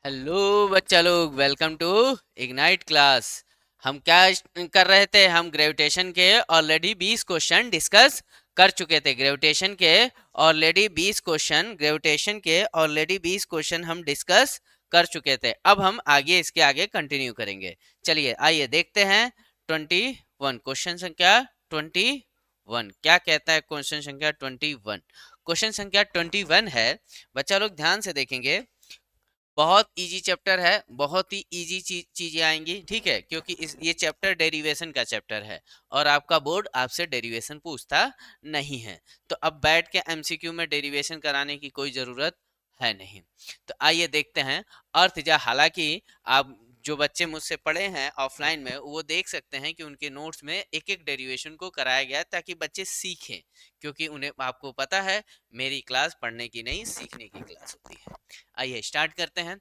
Hello बच्चा लोग, welcome to ignite class. हम क्या कर रहे थे? हम ग्रेविटेशन के ऑलरेडी 20 क्वेश्चन डिस्कस कर चुके थे। ग्रेविटेशन के ऑलरेडी 20 क्वेश्चन हम डिस्कस कर चुके थे। अब हम आगे इसके आगे कंटिन्यू करेंगे। चलिए आइए देखते हैं। 21 क्वेश्चन संख्या 21 क्या कहता है? क्वेश्चन संख्या 21, क्वेश्चन संख्या 21 है। बच्चा लोग ध्यान से देखेंगे। बहुत इजी चैप्टर है, बहुत ही इजी चीजें आएंगी, ठीक है, क्योंकि ये चैप्टर डेरिवेशन का चैप्टर है और आपका बोर्ड आपसे डेरिवेशन पूछता नहीं है। तो अब बैठ के एमसीक्यू में डेरिवेशन कराने की कोई जरूरत है नहीं। तो आइए देखते हैं। अर्थ जा हालांकि आप जो बच्चे मुझसे पढ़े हैं ऑफलाइन में वो देख सकते हैं कि उनके नोट्स में एक एक डेरिवेशन को कराया गया ताकि बच्चे सीखें, क्योंकि उन्हें आपको पता है मेरी क्लास पढ़ने की नहीं सीखने की क्लास होती है। आइए स्टार्ट करते हैं।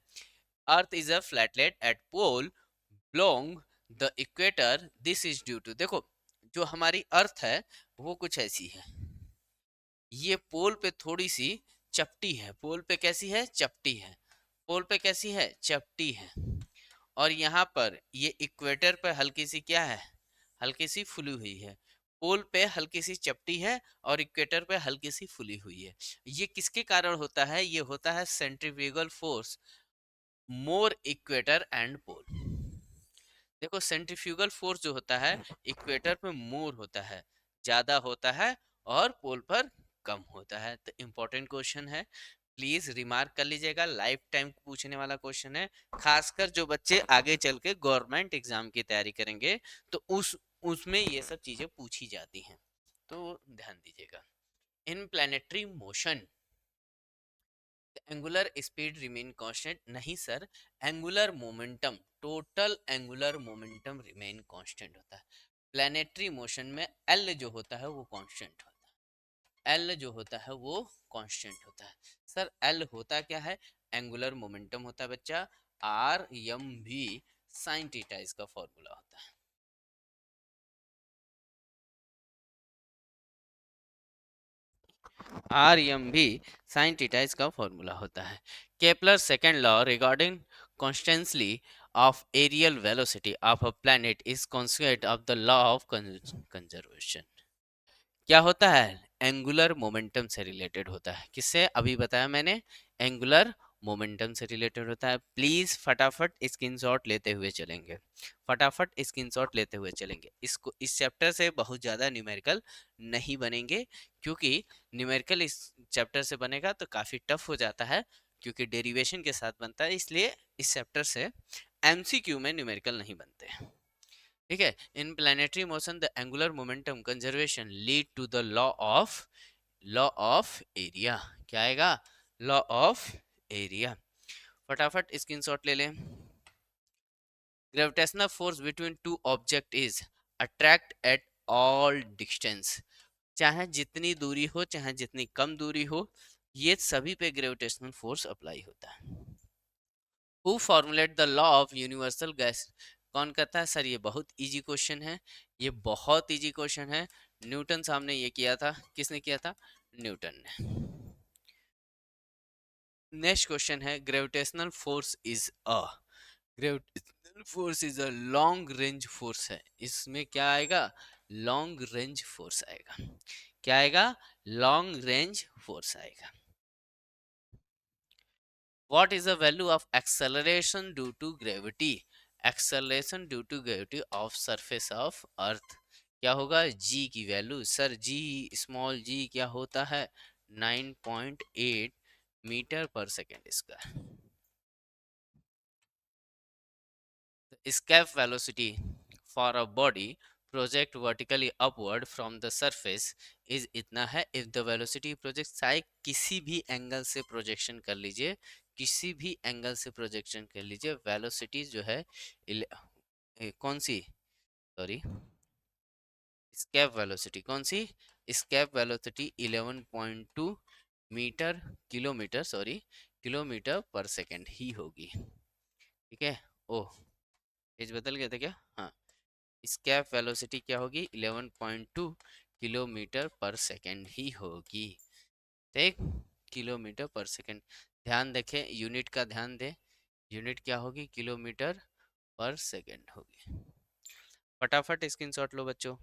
Earth is a flattened at pole bulging the equator, this is due to. देखो, जो हमारी अर्थ है वो कुछ ऐसी है। ये पोल पे थोड़ी सी चपटी है। पोल पे कैसी है? चपटी है। पोल पे कैसी है? चपटी है। और यहाँ पर ये इक्वेटर पे हल्की सी क्या है? हल्की सी फुली हुई है। पोल पे हल्की सी चपटी है और इक्वेटर पे हल्की सी फुली हुई है। ये किसके कारण होता है? ये होता है centrifugal force more equator and pole. देखो, सेंट्रीफ्यूगल फोर्स जो होता है इक्वेटर पे मोर होता है, ज्यादा होता है, और पोल पर कम होता है। तो इंपॉर्टेंट क्वेश्चन है, प्लीज रिमार्क कर लीजिएगा। लाइफ टाइम पूछने वाला क्वेश्चन है। खासकर जो बच्चे आगे चल के गवर्नमेंट एग्जाम की तैयारी करेंगे तो उसमें ये सब चीजें पूछी जाती हैं, तो ध्यान दीजिएगा। In planetary motion angular speed remain constant. नहीं sir, angular momentum, total angular momentum remain constant होता है। प्लैनेटरी मोशन में एल जो होता है वो कांस्टेंट होता है। एल जो होता है वो कांस्टेंट होता है। सर एल होता क्या है? एंगुलर मोमेंटम होता है बच्चा। आर एम भी साइन थीटा इसका फॉर्मूला होता है। आर एम भी साइन थीटा इसका फॉर्मूला होता है। Kepler second law regarding constantly of aerial velocity of a planet is consequent of the law of conservation। क्या होता है? एंगुलर मोमेंटम से रिलेटेड होता है। किससे? अभी बताया मैंने, एंगुलर मोमेंटम से रिलेटेड होता है। प्लीज फटाफट स्क्रीनशॉट लेते हुए चलेंगे, फटाफट स्क्रीनशॉट लेते हुए चलेंगे। इसको इस चैप्टर से बहुत ज़्यादा न्यूमेरिकल नहीं बनेंगे, क्योंकि न्यूमेरिकल इस चैप्टर से बनेगा तो काफ़ी टफ हो जाता है, क्योंकि डेरिवेशन के साथ बनता है। इसलिए इस चैप्टर से एमसीक्यू में न्यूमेरिकल नहीं बनते। ठीक है। In planetary motion the angular momentum conservation lead to the law of area. क्या आएगा? Law of area. फटाफट स्क्रीनशॉट ले लें। Gravitational force between two object is attract at all distance. चाहे जितनी दूरी हो, चाहे जितनी कम दूरी हो, ये सभी पे ग्रेविटेशनल फोर्स अप्लाई होता है। Who formulate the law of universal gas. कौन कहता है? सर ये बहुत इजी क्वेश्चन है, ये बहुत इजी क्वेश्चन है। न्यूटन साहब ने ये किया था। किसने किया था? न्यूटन ने। नेक्स्ट क्वेश्चन है, gravitational force is a, gravitational force is a long range force है। इसमें क्या आएगा? लॉन्ग रेंज फोर्स आएगा। क्या आएगा? लॉन्ग रेंज फोर्स आएगा। What is the value of acceleration due to gravity? Acceleration due to gravity of surface of earth क्या होगा? g की value. Sir g, small g क्या होता है? 9.8 मीटर पर second square. Escape velocity for a body project vertically upward from the surface is इतना है। if the velocity project, चाहे किसी भी एंगल से प्रोजेक्शन कर लीजिए, किसी भी एंगल से प्रोजेक्शन कर लीजिए, वेलोसिटी जो है कौन सी, सॉरी, स्केप वेलोसिटी कौन सी? Escape velocity 11.2 metre kilometre, sorry, kilometre per second ही होगी। ठीक है। ओह, पेज बदल गया था क्या? हाँ, स्केप वेलोसिटी क्या होगी? 11.2 किलोमीटर पर सेकेंड ही होगी। ठीक, किलोमीटर पर सेकेंड। ध्यान देखें, यूनिट का ध्यान दें। यूनिट क्या होगी, किलोमीटर पर सेकेंड होगी। फटाफट स्क्रीनशॉट लो बच्चों।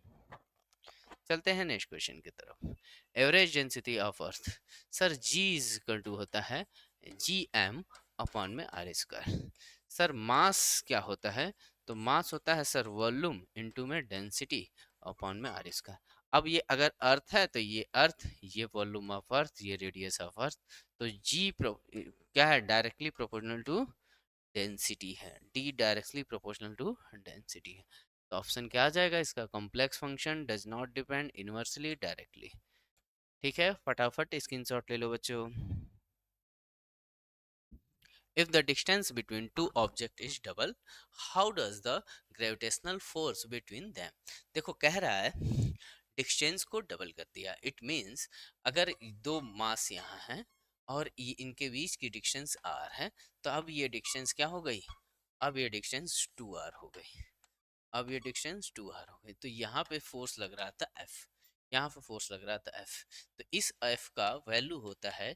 चलते हैं नेक्स्ट क्वेश्चन की तरफ। Average density of earth, sir G is equal to होता है जी एम अपॉन में आर स्क्वायर। सर मास क्या होता है, तो मास होता है सर वॉल्यूम इनटू में डेंसिटी अपॉन में आर स्क्वायर। अब ये अगर अर्थ है तो ये अर्थ, ये वॉल्यूम ऑफ अर्थ, ये रेडियस ऑफ अर्थ, तो जी क्या है, डायरेक्टली प्रोपोर्शनल टू डेंसिटी है, D directly proportional to density है। तो ऑप्शन क्या आ जाएगा इसका, complex function does not depend inversely directly. ठीक है, फटाफट स्क्रीनशॉट ले लो बच्चों। If the distance between two objects is double, how does the gravitational force between them? देखो कह रहा है डिस्टेंस को डबल कर दिया, इट मींस अगर दो मास यहाँ है और इनके बीच की डिस्टेंस r है, तो अब ये डिस्टेंस क्या हो गई, अब ये डिस्टेंस 2r हो गई, अब ये डिस्टेंस 2r हो गई। तो यहाँ पे फोर्स लग रहा था F, यहाँ पे फोर्स लग रहा था F, तो इस F का वैल्यू होता है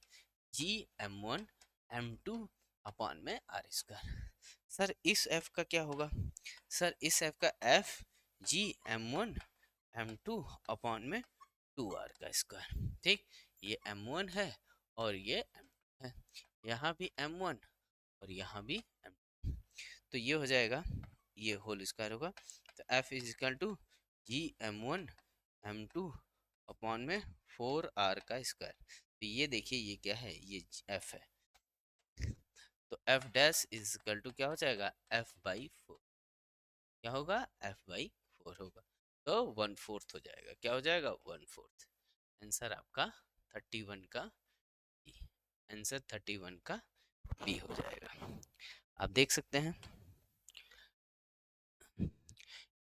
जी m1 m2 अपॉन में आर स्क्वायर। सर इस F का क्या होगा, सर इस F का F जी m1 m2 अपॉन में 2r का स्क्वायर। ठीक, ये m1 है और ये m2 है, यहाँ भी m1 और यहाँ भी m2, तो ये हो जाएगा, ये होल स्क्वायर होगा। तो F is equal to G m1 m2 upon में 4r का स्क्वायर। तो ये देखिए ये क्या है, ये F है, तो F dash is equal to क्या हो जाएगा, F बाई 4, क्या होगा, F बाई 4 होगा, तो 1/4 हो जाएगा, क्या हो जाएगा 1/4। आंसर आपका 31 का बी, आंसर 31 का बी हो जाएगा। आप देख सकते हैं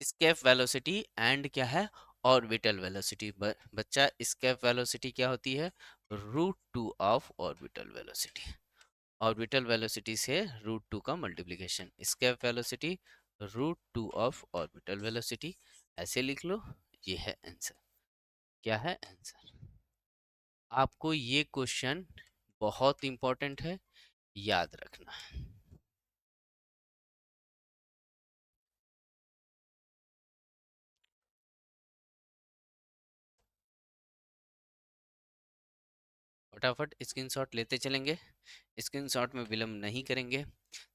स्केप वेलोसिटी एंड क्या है, ऑर्बिटल वेलोसिटी। बच्चा स्केप वेलोसिटी क्या होती है, √2 of orbital velocity, orbital velocity से √2 का multiplication, escape velocity √2 of orbital velocity, ऐसे लिख लो, ये है आंसर। क्या है आंसर, आपको ये क्वेश्चन बहुत इंपॉर्टेंट है, याद रखना। फटाफट स्क्रीनशॉट लेते चलेंगे, स्क्रीनशॉट में विलंब नहीं करेंगे।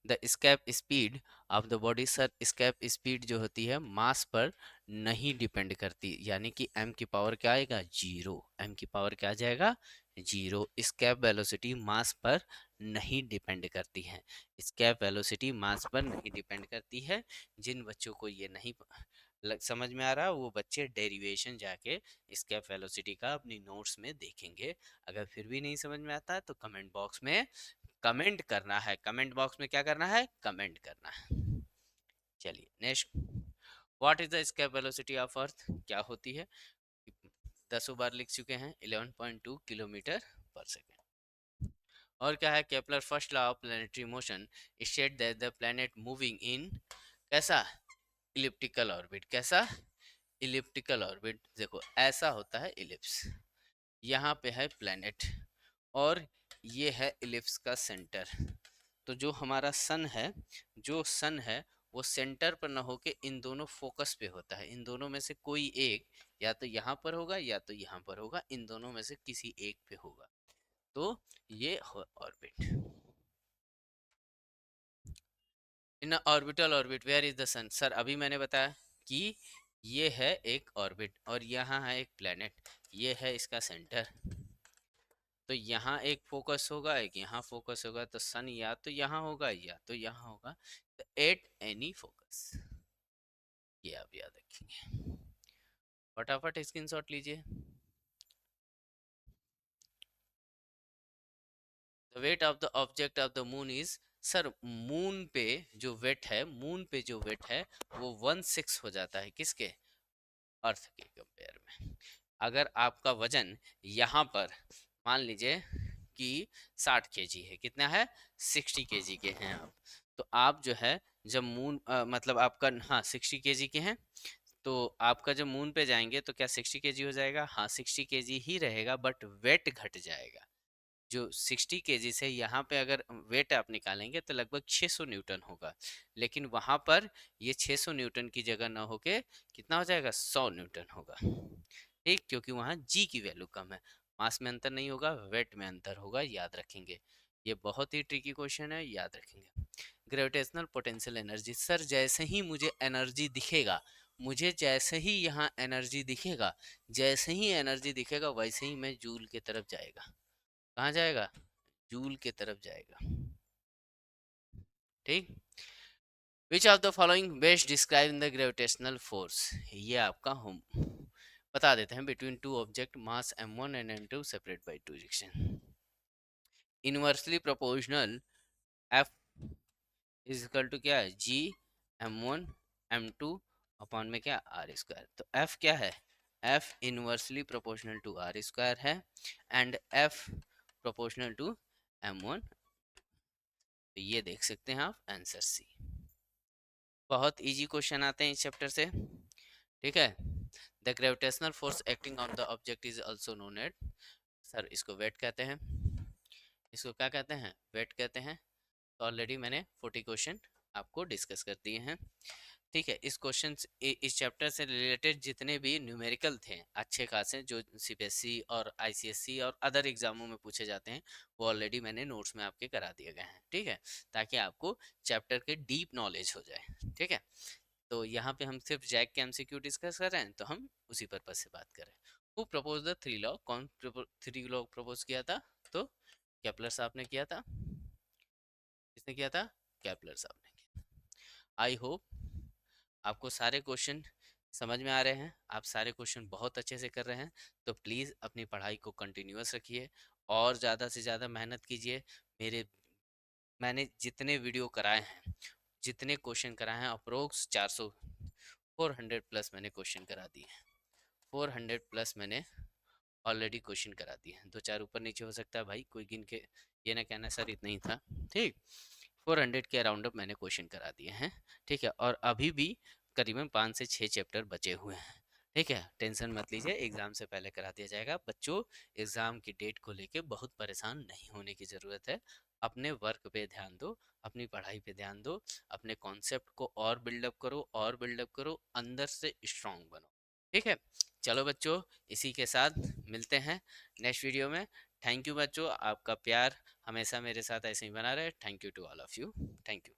The escape speed of the body, sir escape speed जो होती है मास पर नहीं डिपेंड करती, यानी कि m की पावर क्या आएगा, जीरो, m की पावर क्या आ जाएगा, जीरो। स्केप वेलोसिटी मास पर नहीं डिपेंड करती है, स्केप वेलोसिटी मास पर नहीं डिपेंड करती है। जिन बच्चों को ये नहीं समझ में आ रहा, वो बच्चे डेरिवेशन जाके स्केप वेलोसिटी का अपनी नोट्स में देखेंगे। अगर फिर भी नहीं समझ में आता है तो कमेंट बॉक्स में कमेंट करना है, कमेंट बॉक्स में क्या करना है, कमेंट करना है। चलिए next, what is the escape velocity of earth, क्या होती है, 10 बार लिख चुके हैं, 11.2 किलोमीटर पर सेकेंड। और क्या है, Kepler first law of planetary motion state that the planet moving in कैसा, इलिप्टिकल ऑर्बिट, कैसा, इलिप्टिकल ऑर्बिट। देखो ऐसा होता है इलिप्स, यहाँ पे है प्लैनेट और ये है इलिप्स का सेंटर। तो जो हमारा सन है, जो सन है वो सेंटर पर ना होके इन दोनों फोकस पे होता है, इन दोनों में से कोई एक या तो यहाँ पर होगा या तो यहाँ पर होगा, इन दोनों में से किसी एक पे होगा, तो ये orbit. In orbital orbit where is the sun, sir अभी मैंने बताया कि ये है एक ऑर्बिट और यहाँ है एक प्लेनेट, ये है इसका सेंटर। तो यहाँ एक फोकस होगा, एक यहाँ फोकस होगा, तो सन या तो यहाँ होगा या तो यहाँ होगा, तो एट एनी फोकस, ये आप याद रखेंगे। फटाफट स्क्रीनशॉट लीजिए। The weight of the object of the moon is, sir moon पे जो वेट है, मून पे जो वेट है वो 1/6 हो जाता है किसके, अर्थ के कंपेयर में। अगर आपका वजन यहाँ पर मान लीजिए कि 60 kg है, कितना है, 60 kg के हैं आप, तो आप जो है जब मून मतलब आपका, हाँ 60 kg के हैं, तो आपका जब मून पे जाएंगे तो क्या 60 kg हो जाएगा, हाँ 60 kg ही रहेगा, बट वेट घट जाएगा, जो 60 केजी से यहाँ पे अगर वेट आप निकालेंगे तो लगभग 600 न्यूटन होगा, लेकिन वहां पर ये 600 न्यूटन की जगह ना होके कितना हो जाएगा, 100 न्यूटन होगा। ठीक, क्योंकि वहाँ जी की वैल्यू कम है। मास में अंतर नहीं होगा, वेट में अंतर होगा, याद रखेंगे। ये बहुत ही ट्रिकी क्वेश्चन है, याद रखेंगे। ग्रेविटेशनल पोटेंशियल एनर्जी, सर जैसे ही मुझे एनर्जी दिखेगा, मुझे जैसे ही यहाँ एनर्जी दिखेगा, जैसे ही एनर्जी दिखेगा वैसे ही मैं जूल की तरफ जाएगा। कहाँ जाएगा, जूल की तरफ जाएगा। ठीक, which of the following best describe the gravitational force, ये आपका हम बता देते हैं। Between two object mass m1 and m2 separate by two direction, inversely proportional F is equal to क्या है, G m1 m2 अपॉन में क्या, आर स्क्वायर। तो F क्या है, F inversely proportional to R square है, and F proportional to m1। तो ये देख सकते हैं आप, आंसर सी। बहुत इजी क्वेश्चन आते हैं इस चैप्टर से। ठीक है, the gravitational force acting on the object is also known at, sir इसको वेट कहते हैं। इसको क्या कहते हैं, वेट कहते हैं। तो ऑलरेडी मैंने 40 क्वेश्चन आपको डिस्कस कर दिए हैं। ठीक है, इस क्वेश्चन इस चैप्टर से रिलेटेड जितने भी न्यूमेरिकल थे अच्छे खासे, जो सीबीएसई और आईसीएसई और अदर एग्जामों में पूछे जाते हैं, वो ऑलरेडी मैंने नोट्स में आपके करा दिए गए हैं। ठीक है, ताकि आपको चैप्टर के डीप नॉलेज हो जाए। ठीक है, तो यहाँ पे हम सिर्फ जैक के एमसीक्यू डिस्कस कर रहे हैं, तो हम उसी पर्पज से बात कर रहे हैं। Who propose the three law, कौन थ्री लॉ प्रपोज किया था, तो केपलर साहब ने किया था। किसने किया था, केपलर साहब ने किया। आई होप आपको सारे क्वेश्चन समझ में आ रहे हैं, आप सारे क्वेश्चन बहुत अच्छे से कर रहे हैं। तो प्लीज़ अपनी पढ़ाई को कंटिन्यूअस रखिए और ज़्यादा से ज़्यादा मेहनत कीजिए। मैंने जितने वीडियो कराए हैं, जितने क्वेश्चन कराए हैं, अप्रोक्स 400 प्लस मैंने क्वेश्चन करा दिए हैं। 400 प्लस मैंने ऑलरेडी क्वेश्चन करा दिए हैं। 2-4 ऊपर नीचे हो सकता है भाई, कोई गिन के ये ना कहना सर इतना ही था। ठीक, 400 के अराउंड मैंने क्वेश्चन करा दिए हैं। ठीक है, और अभी भी करीबन 5 से 6 चैप्टर बचे हुए हैं। ठीक है, टेंशन मत लीजिए, एग्जाम से पहले करा दिया जाएगा। बच्चों, एग्जाम की डेट को लेके बहुत परेशान नहीं होने की ज़रूरत है। अपने वर्क पे ध्यान दो, अपनी पढ़ाई पे ध्यान दो, अपने कॉन्सेप्ट को और बिल्डअप करो, और बिल्डअप करो, अंदर से स्ट्रांग बनो। ठीक है, चलो बच्चों, इसी के साथ मिलते हैं नेक्स्ट वीडियो में। थैंक यू बच्चों, आपका प्यार हमेशा मेरे साथ ऐसे ही बना रहे। Thank you to all of you, thank you.